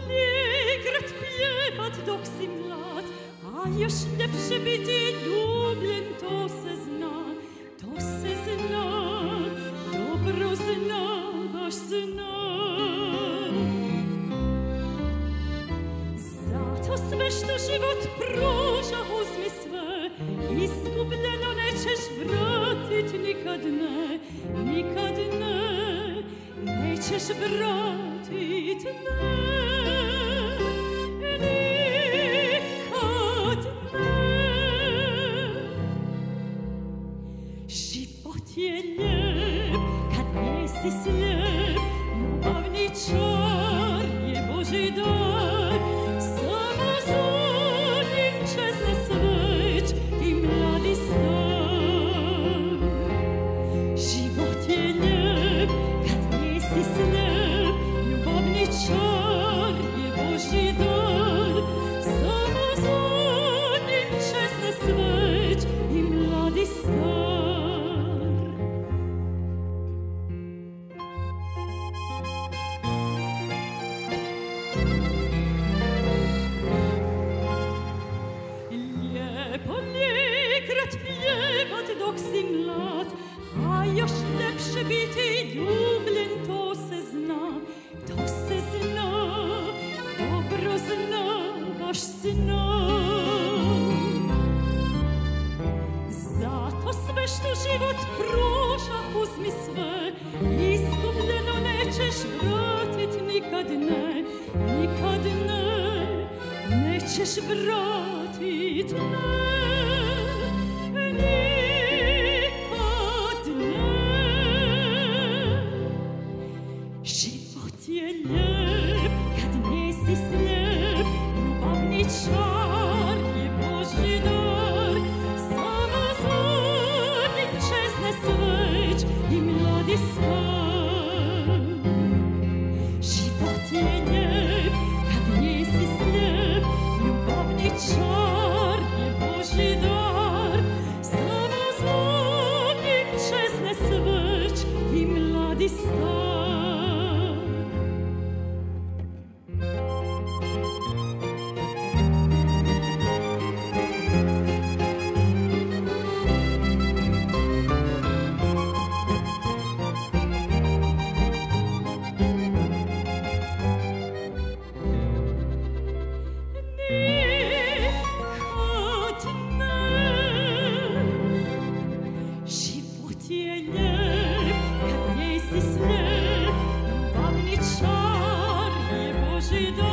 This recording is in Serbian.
поліграть п'євать до всім лад, а я ж лепше бити люблен, то се зна, добро зна, аж зна. Зато sve što život pruža uzmi sve, izgubljeno nećeš vratit nikad ne, nećeš vratit ne, nikad ne. Život je lijep kad nisi slijep, ljubavni čar je Božji dar, samo zvonim čezne sveć i mladi star. Život je lijep kad nisi slijep, ljubavni čar je Božji dar, samo zvonim čezne sveć i mladi star. Dok si mlad, a još lepše biti ljubljen, to se zna, dobro zna, baš zna. Zato sve što život pruža uzmi sve, izgubljeno nećeš vratit nikad ne, nećeš vratit ne. Život je lijep kad nisi slijep, ljubavni čar je Božji dar, samo zvonim čezne sveć i mladi star. Život je lijep kad nisi slijep, ljubavni čar je Božji dar, samo zvonim čezne sveć i mladi star. Život je lijep kad nisi slijep, ljubavni čar je Božji dar.